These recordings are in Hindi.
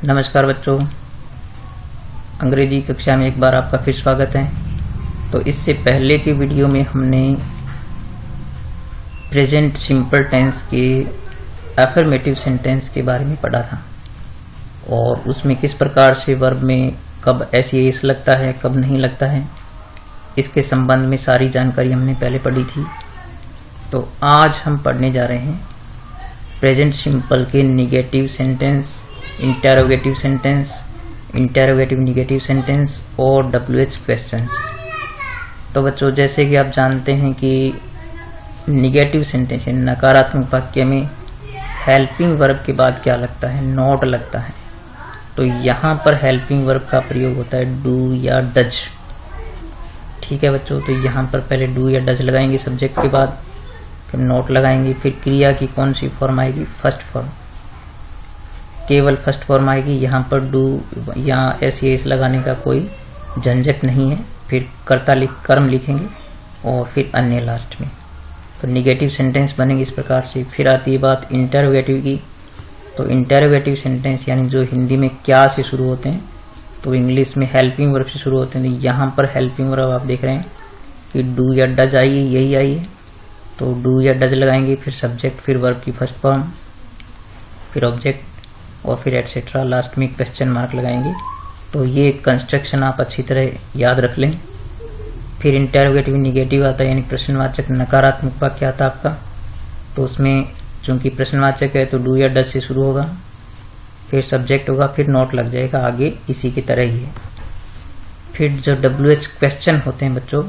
नमस्कार बच्चों, अंग्रेजी कक्षा में एक बार आपका फिर स्वागत है। तो इससे पहले की वीडियो में हमने प्रेजेंट सिंपल टेंस के अफर्मेटिव सेंटेंस के बारे में पढ़ा था और उसमें किस प्रकार से वर्ब में कब एस लगता है, कब नहीं लगता है, इसके संबंध में सारी जानकारी हमने पहले पढ़ी थी। तो आज हम पढ़ने जा रहे हैं प्रेजेंट सिंपल के negative sentence, interrogative sentence, interrogative negative sentence और WH क्वेश्चंस। तो बच्चों, जैसे कि आप जानते हैं कि निगेटिव सेंटेंस नकारात्मक वाक्य में हेल्पिंग वर्ब के बाद क्या लगता है? नॉट लगता है। तो यहाँ पर हेल्पिंग वर्ब का प्रयोग होता है डू या डज। ठीक है बच्चों, तो यहाँ पर पहले डू या डज लगाएंगे सब्जेक्ट के बाद, फिर नॉट लगाएंगे, फिर क्रिया की कौन सी फॉर्म आएगी? फर्स्ट फॉर्म, केवल फर्स्ट फॉर्म आएगी। यहाँ पर डू या एस लगाने का कोई झंझट नहीं है। फिर कर्म लिखेंगे और फिर अन्य लास्ट में। तो निगेटिव सेंटेंस बनेंगे इस प्रकार से। फिर आती है बात इंटेरोगेटिव की। तो इंटेरोगेटिव सेंटेंस यानी जो हिंदी में क्या से शुरू होते हैं तो इंग्लिश में हेल्पिंग वर्ब से शुरू होते हैं। तो यहाँ पर हेल्पिंग वर्ब आप देख रहे हैं कि डू या डज आई है, यही आई है। तो डू या डज लगाएंगे, फिर सब्जेक्ट, फिर वर्ब की फर्स्ट फॉर्म, फिर ऑब्जेक्ट और फिर एटसेट्रा, लास्ट में क्वेश्चन मार्क लगाएंगे। तो ये कंस्ट्रक्शन आप अच्छी तरह याद रख लें। फिर इंटेरोगेटिव निगेटिव आता है यानी प्रश्नवाचक नकारात्मक वाक्य आता है आपका। तो उसमें चूंकि प्रश्नवाचक है तो डू या डज से शुरू होगा, फिर सब्जेक्ट होगा, फिर नोट लग जाएगा, आगे इसी की तरह ही है। फिर जो WH क्वेश्चन होते हैं बच्चों,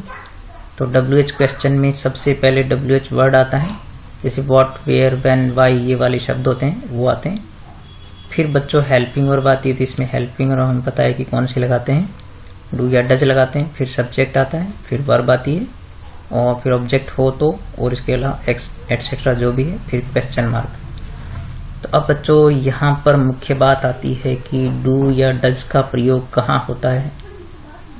तो WH क्वेश्चन में सबसे पहले WH वर्ड आता है, जैसे व्हाट, वेयर, व्हेन, व्हाई, ये वाले शब्द होते हैं वो आते हैं। फिर बच्चों हेल्पिंग वर्ब आती है, तो इसमें हेल्पिंग वर्ब हमें पता है कि कौन सी लगाते हैं, डू या डज लगाते हैं। फिर सब्जेक्ट आता है, फिर वर्ब आती है और फिर ऑब्जेक्ट हो तो, और इसके अलावा एटसेट्रा जो भी है, फिर क्वेश्चन मार्क। तो अब बच्चों यहाँ पर मुख्य बात आती है कि डू या डज का प्रयोग कहाँ होता है।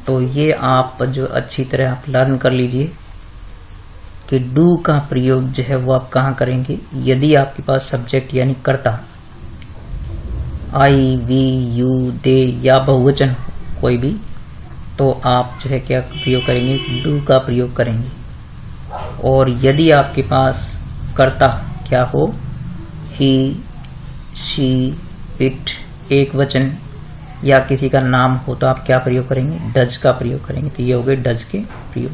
तो ये आप जो अच्छी तरह आप लर्न कर लीजिए कि डू का प्रयोग जो है वो आप कहाँ करेंगे। यदि आपके पास सब्जेक्ट यानी कर्ता आई, वी, यू, दे या बहुवचन कोई भी, तो आप जो है क्या प्रयोग करेंगे? डू का प्रयोग करेंगे। और यदि आपके पास कर्ता क्या हो, ही, शी, इट, एक वचन या किसी का नाम हो, तो आप क्या प्रयोग करेंगे? डज का प्रयोग करेंगे। तो ये हो गए डज के प्रयोग।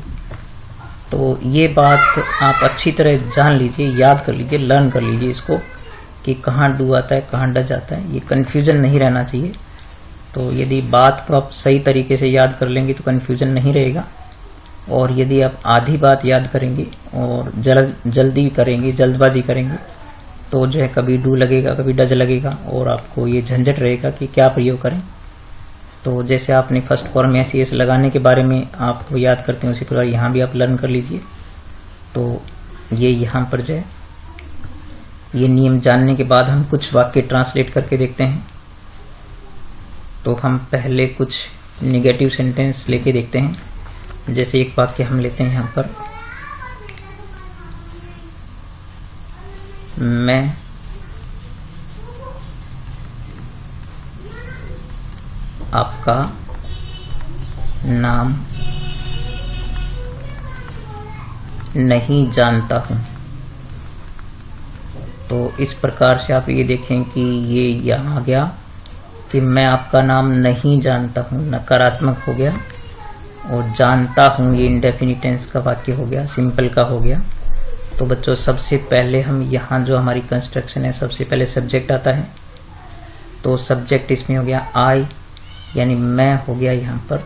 तो ये बात आप अच्छी तरह जान लीजिए, याद कर लीजिए, लर्न कर लीजिए इसको कि कहाँ डू आता है, कहाँ डज आता है। ये कंफ्यूजन नहीं रहना चाहिए। तो यदि बात को आप सही तरीके से याद कर लेंगे तो कंफ्यूजन नहीं रहेगा। और यदि आप आधी बात याद करेंगे और जल्दी करेंगे, जल्दबाजी करेंगे, तो जो है कभी डू लगेगा, कभी डज लगेगा और आपको ये झंझट रहेगा कि क्या प्रयोग करें। तो जैसे आपने फर्स्ट फॉर्म में एस लगाने के बारे में आपको याद करते हैं, उसी प्रकार यहाँ भी आप लर्न कर लीजिए। तो ये यहाँ पर जो है ये नियम जानने के बाद हम कुछ वाक्य ट्रांसलेट करके देखते हैं। तो हम पहले कुछ निगेटिव सेंटेंस लेके देखते हैं। जैसे एक वाक्य हम लेते हैं यहाँ पर, मैं आपका नाम नहीं जानता हूं। तो इस प्रकार से आप ये देखें कि ये यहाँ आ गया कि मैं आपका नाम नहीं जानता हूँ, नकारात्मक हो गया, और जानता हूँ ये इंडेफिनिट टेंस का वाक्य हो गया, सिंपल का हो गया। तो बच्चों सबसे पहले हम यहाँ जो हमारी कंस्ट्रक्शन है, सबसे पहले सब्जेक्ट आता है। तो सब्जेक्ट इसमें हो गया आई यानी मैं हो गया यहाँ पर।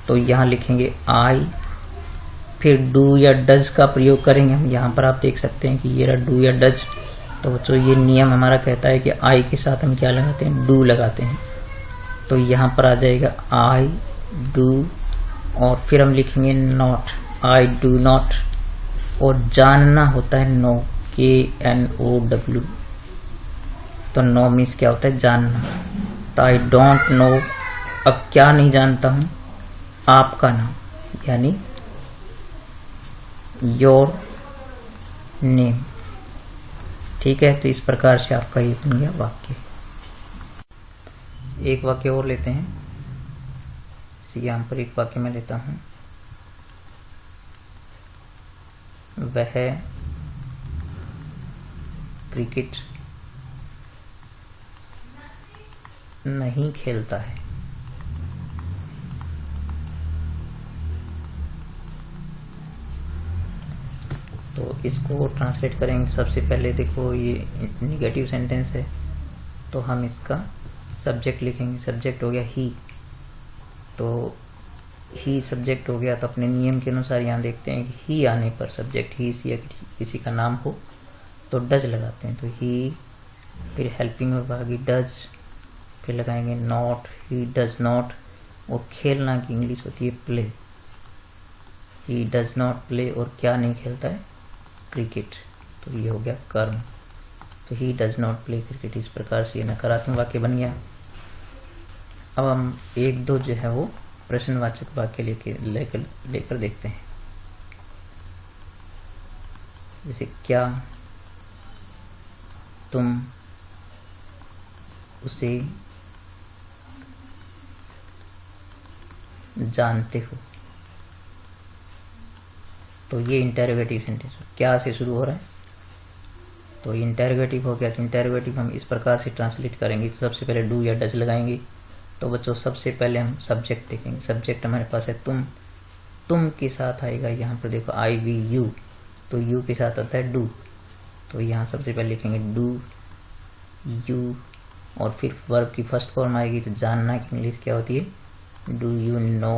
तो यहाँ लिखेंगे आई, फिर डू या डज का प्रयोग करेंगे हम। यहाँ पर आप देख सकते हैं कि ये रहा डू या डज। तो बच्चों ये नियम हमारा कहता है कि आई के साथ हम क्या लगाते हैं? डू लगाते हैं। तो यहाँ पर आ जाएगा आई, डू, और फिर हम लिखेंगे नॉट, आई डू नॉट। और जानना होता है नो, KNOW। तो नो मीन्स क्या होता है? जानना। तो आई डोंट नो, अब क्या नहीं जानता हूं? आपका नाम यानी योर नेम। ठीक है, तो इस प्रकार से आपका ये बन गया वाक्य। एक वाक्य और लेते हैं। यहाँ पर एक वाक्य मैं लेता हूं, वह क्रिकेट नहीं खेलता है। तो इसको ट्रांसलेट करेंगे। सबसे पहले देखो ये निगेटिव सेंटेंस है, तो हम इसका सब्जेक्ट लिखेंगे। सब्जेक्ट हो गया ही, तो ही सब्जेक्ट हो गया। तो अपने नियम के अनुसार यहाँ देखते हैं कि ही आने पर सब्जेक्ट ही या किसी का नाम हो तो डज लगाते हैं। तो ही, फिर हेल्पिंग वर्ब आ गई डज, फिर लगाएंगे नॉट, ही डज नॉट। और खेलना की इंग्लिश होती है play. He does not play, और क्या नहीं खेलता है, क्रिकेट। तो ये हो गया कर्म। तो he does not play cricket. इस प्रकार से ये नकारात्मक वाक्य बन गया। अब हम एक दो जो है वो प्रश्नवाचक वाक्य लेकर देखते हैं। जैसे क्या तुम उसे जानते हो। तो ये इंटरोगेटिव सेंटेंस क्या से शुरू हो रहा है, तो इंटरोगेटिव हो गया। तो इंटरोगेटिव हम इस प्रकार से ट्रांसलेट करेंगे। तो सबसे पहले डू या डज लगाएंगे। तो बच्चों सबसे पहले हम सब्जेक्ट देखेंगे। सब्जेक्ट हमारे पास है तुम के साथ आएगा यहाँ पर देखो आई वी यू, तो यू के साथ आता है डू। तो यहाँ सबसे पहले लिखेंगे डू यू, और फिर वर्ब की फर्स्ट फॉर्म आएगी। तो जानना की इंग्लिश क्या होती है, डू यू नो,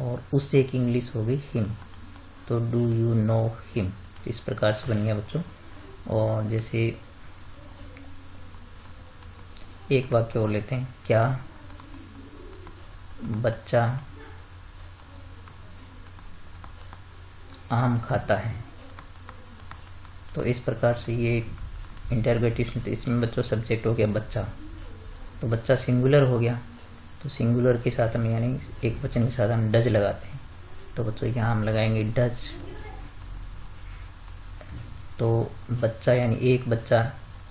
और उससे की इंग्लिश होगी हिम, तो डू यू नो हिम। इस प्रकार से बन गया बच्चों। और जैसे एक वाक्य और लेते हैं, क्या बच्चा आम खाता है। तो इस प्रकार से ये इंटरोगेटिव, तो इसमें बच्चों सब्जेक्ट हो गया बच्चा। तो बच्चा सिंगुलर हो गया, तो सिंगुलर के साथ हम यानी एक वचन के साथ हम डज लगाते हैं। तो बच्चों यहाँ हम लगाएंगे डज। तो बच्चा यानी एक बच्चा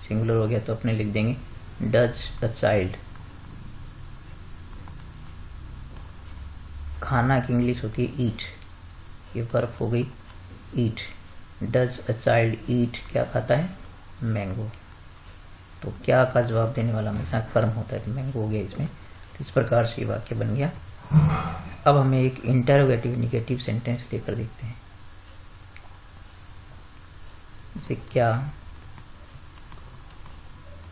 सिंगुलर हो गया, तो अपने लिख देंगे डज द चाइल्ड। खाना की इंग्लिश होती है ईट, ये वर्ब हो गई ईट। डज अ चाइल्ड ईट, क्या खाता है, मैंगो। तो क्या का जवाब देने वाला हमेशा कर्म होता है, तो मैंगो हो गया इसमें। तो इस प्रकार से वाक्य बन गया। अब हमें एक इंटरोगेटिव निगेटिव सेंटेंस लेकर देखते हैं। जैसे क्या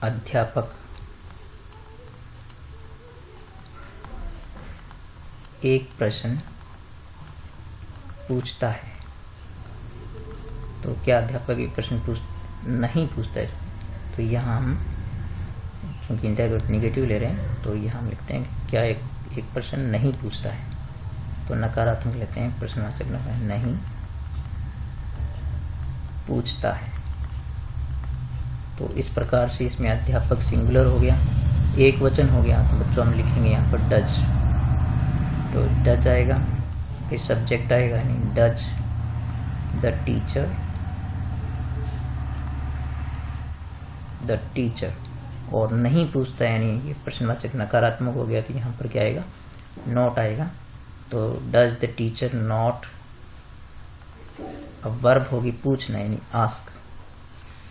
अध्यापक एक प्रश्न पूछता है। तो क्या अध्यापक एक प्रश्न नहीं पूछता है, तो यहाँ हम क्योंकि इंटरोगेटिव निगेटिव ले रहे हैं, तो यहाँ हम लिखते हैं क्या एक प्रश्न नहीं पूछता है। तो नकारात्मक लेते हैं, प्रश्नवाचक नहीं पूछता है। तो इस प्रकार से इसमें अध्यापक सिंगुलर हो गया, एक वचन हो गया। तो बच्चों हम लिखेंगे यहाँ पर डज, तो डज आएगा, फिर सब्जेक्ट आएगा यानी डज द टीचर, और नहीं पूछता यानी ये प्रश्नवाचक नकारात्मक हो गया। तो यहाँ पर क्या आएगा, नॉट आएगा। तो डज द टीचर नॉट, अब वर्ब होगी पूछना यानी ask,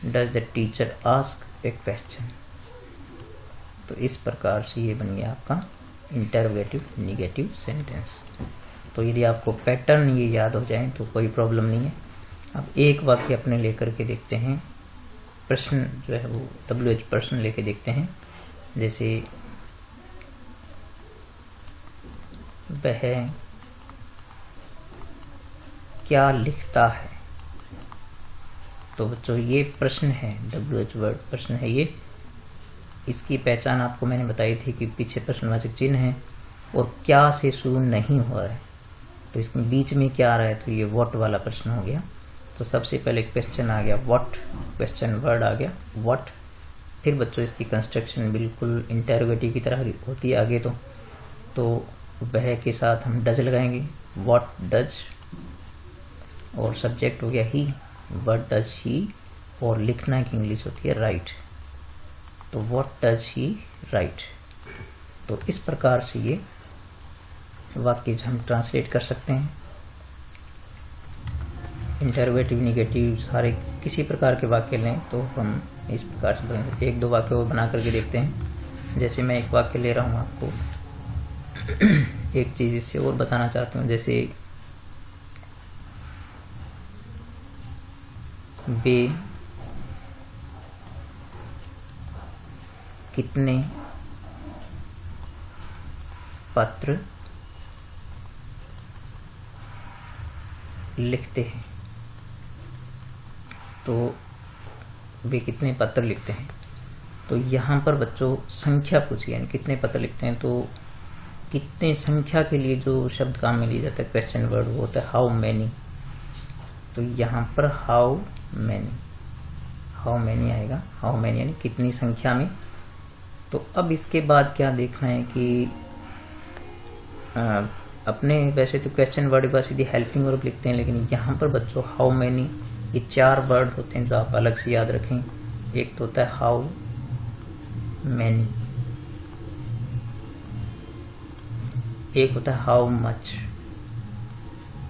does the teacher ask A question. तो इस प्रकार से ये बन गया आपका इंटरोगेटिव निगेटिव सेंटेंस। तो यदि आपको पैटर्न ये याद हो जाए तो कोई प्रॉब्लम नहीं है। अब एक वाक्य अपने लेकर के देखते हैं, प्रश्न जो है वो WH प्रश्न लेके देखते हैं। जैसे वह क्या लिखता है। तो बच्चों ये प्रश्न है, WH वर्ड प्रश्न है ये। इसकी पहचान आपको मैंने बताई थी कि पीछे प्रश्नवाचक चिन्ह है और क्या से शुरू नहीं हो रहा है। तो इसमें बीच में क्या आ रहा है, तो ये व्हाट वाला प्रश्न हो गया। तो सबसे पहले क्वेश्चन आ गया व्हाट, क्वेश्चन वर्ड आ गया व्हाट। फिर बच्चों इसकी कंस्ट्रक्शन बिल्कुल इंटरोगेटिव की तरह होती है आगे। तो वह के साथ हम डज लगाएंगे, व्हाट डज, और सब्जेक्ट हो गया ही, व्हाट डज ही, और लिखना की इंग्लिश होती है राइट। तो व्हाट डज ही राइट। तो इस प्रकार से ये वाक्य हम ट्रांसलेट कर सकते हैं। इंटरोगेटिव, निगेटिव सारे किसी प्रकार के वाक्य लें तो हम इस प्रकार से बनेंगे। एक दो वाक्य और बना करके देखते हैं। जैसे मैं एक वाक्य ले रहा हूं आपको, एक चीज इससे और बताना चाहता हूं। जैसे वे कितने पत्र लिखते हैं। तो वे कितने पत्र लिखते हैं, तो यहाँ पर बच्चों संख्या पूछी, यानी कितने पत्र लिखते हैं। तो कितने संख्या के लिए जो शब्द काम में लिया जाता है क्वेश्चन वर्ड, वो होता है हाउ मैनी। तो यहाँ पर हाउ मैनी आएगा। हाउ मैनी यानी कितनी संख्या में। तो अब इसके बाद क्या देखना है कि अपने वैसे तो क्वेश्चन वर्ड के बाद सीधे हेल्पिंग वर्ब लिखते हैं, लेकिन यहाँ पर बच्चों हाउ मैनी, ये 4 वर्ड होते हैं जो आप अलग से याद रखें। एक तो होता है हाउ मैनी, एक होता है हाउ मच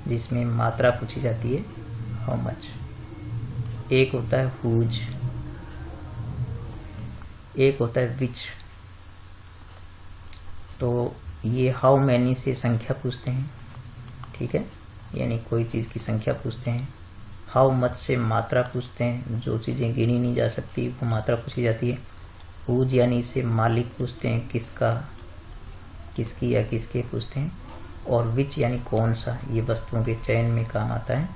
जिसमें मात्रा पूछी जाती है हाउ मच, एक होता है हुज, एक होता है विच। तो ये हाउ मैनी से संख्या पूछते हैं, ठीक है, यानी कोई चीज की संख्या पूछते हैं। हाउ मच से मात्रा पूछते हैं, जो चीजें गिनी नहीं जा सकती वो मात्रा पूछी जाती है। हुज यानी से मालिक पूछते हैं, किसका, किसकी या किसके पूछते हैं। और विच यानी कौन सा, ये वस्तुओं के चयन में काम आता है।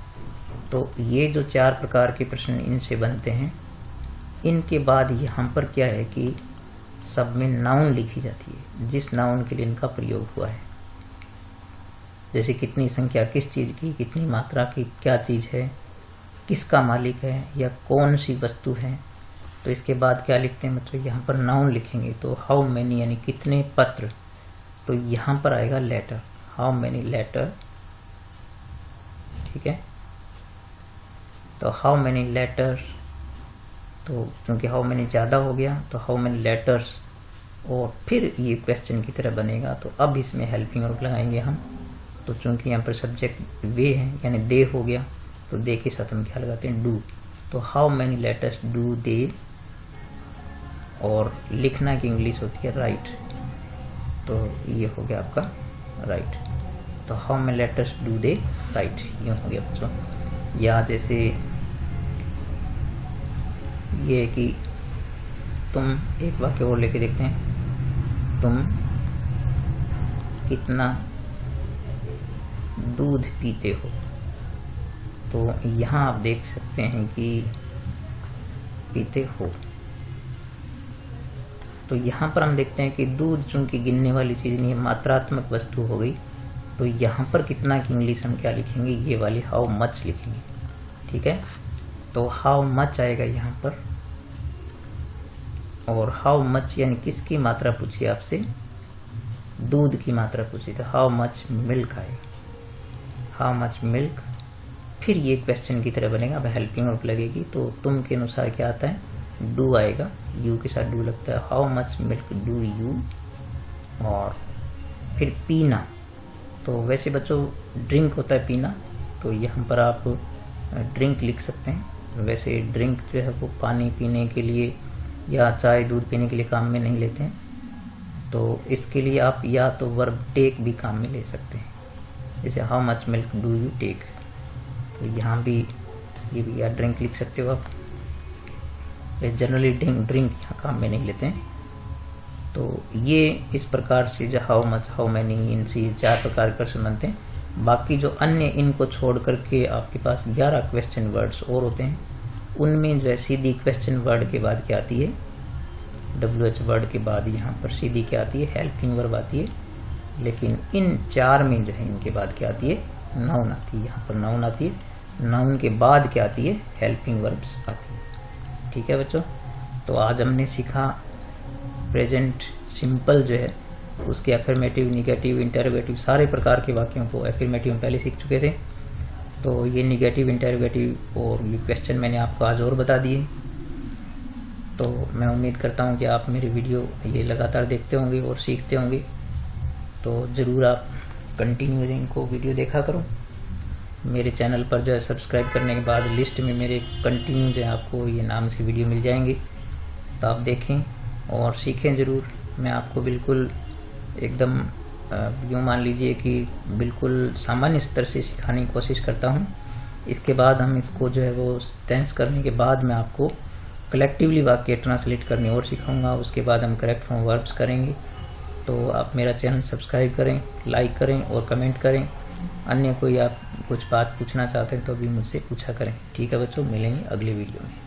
तो ये जो 4 प्रकार के प्रश्न इनसे बनते हैं। इनके बाद यहाँ पर क्या है कि सब में नाउन लिखी जाती है, जिस नाउन के लिए इनका प्रयोग हुआ है। जैसे कितनी संख्या किस चीज की, कितनी मात्रा की क्या चीज है, किसका मालिक है, या कौन सी वस्तु है। तो इसके बाद क्या लिखते हैं मतलब यहाँ पर नाउन लिखेंगे। तो हाउ मैनी यानी कितने पत्र, तो यहाँ पर आएगा लेटर, हाउ मैनी लेटर, ठीक है। तो हाउ मैनी लेटर, तो क्योंकि हाउ मैनी ज्यादा हो गया तो हाउ मैनी लेटर्स, और फिर ये क्वेश्चन की तरह बनेगा। तो अब इसमें हेल्पिंग वर्ब लगाएंगे हम। तो चूंकि यहाँ पर सब्जेक्ट वे है यानी दे हो गया, तो दे के साथ हम क्या लगाते हैं, डू। तो how many letters do they, और लिखना की इंग्लिश होती है राइट। तो ये हो गया आपका राइट। तो how many letters do they right, ये हो गया बच्चों। या जैसे ये कि तुम, एक वाक्य और लेके देखते हैं, तुम कितना दूध पीते हो। तो यहाँ आप देख सकते हैं कि पीते हो। तो यहाँ पर हम देखते हैं कि दूध चूंकि गिनने वाली चीज नहीं है, मात्रात्मक वस्तु हो गई। तो यहाँ पर कितना की इंग्लिश हम क्या लिखेंगे, ये वाली हाउ मच लिखेंगे, ठीक है। तो हाउ मच आएगा यहाँ पर। और हाउ मच यानी किसकी मात्रा पूछी आपसे, दूध की मात्रा पूछी, तो हाउ मच मिल्क आएगा, हाउ मच मिल्क। फिर ये क्वेश्चन की तरह बनेगा। अब हेल्पिंग वर्ब लगेगी, तो तुम के अनुसार क्या आता है, डू आएगा, यू के साथ डू लगता है। How much milk do you. और फिर पीना, तो वैसे बच्चों ड्रिंक होता है पीना, तो यहाँ पर आप ड्रिंक लिख सकते हैं। वैसे ड्रिंक जो है वो पानी पीने के लिए या चाय दूध पीने के लिए काम में नहीं लेते हैं। तो इसके लिए आप या तो वर्ब टेक भी काम में ले सकते हैं, जैसे how much milk do you take. तो यहाँ भी ये भी या ड्रिंक लिख सकते हो आप। जनरली ड्रिंक यहाँ काम में नहीं लेते हैं। तो ये इस प्रकार से जो हाउ मच हाउ मैनी, इनसे 4 प्रकार के प्रश्न बनते हैं। बाकी जो अन्य इनको छोड़ करके आपके पास 11 क्वेश्चन वर्ड्स और होते हैं। उनमें जो है सीधी क्वेश्चन वर्ड के बाद क्या आती है, WH वर्ड के बाद यहाँ पर सीधी क्या आती है, हेल्पिंग वर्ब आती है। लेकिन इन 4 में जो है इनके बाद क्या आती है, नाउन आती है। यहाँ पर नाउन आती है, नाउन के बाद क्या आती है, हेल्पिंग वर्ब्स आती है। ठीक है बच्चों, तो आज हमने सीखा प्रेजेंट सिंपल जो है उसके एफर्मेटिव, निगेटिव, इंटरोगेटिव सारे प्रकार के वाक्यों को एफर्मेटिव में पहले सीख चुके थे। तो ये निगेटिव, इंटरोगेटिव और ये क्वेश्चन मैंने आपको आज और बता दिए। तो मैं उम्मीद करता हूँ कि आप मेरी वीडियो ये लगातार देखते होंगे और सीखते होंगे। तो ज़रूर आप कंटिन्यू इनको वीडियो देखा करो। मेरे चैनल पर जो है सब्सक्राइब करने के बाद लिस्ट में मेरे कंटिन्यू जो है आपको ये नाम से वीडियो मिल जाएंगे, तो आप देखें और सीखें ज़रूर। मैं आपको बिल्कुल एकदम यूँ मान लीजिए कि बिल्कुल सामान्य स्तर से सिखाने की कोशिश करता हूँ। इसके बाद हम इसको जो है वो टेंस करने के बाद मैं आपको कलेक्टिवली वाक्य ट्रांसलेट करने और सिखाऊंगा। उसके बाद हम करेक्ट फॉर्म वर्ब्स करेंगे। तो आप मेरा चैनल सब्सक्राइब करें, लाइक करें और कमेंट करें। अन्य कोई आप कुछ बात पूछना चाहते हैं तो भी मुझसे पूछा करें। ठीक है बच्चों, मिलेंगे अगले वीडियो में।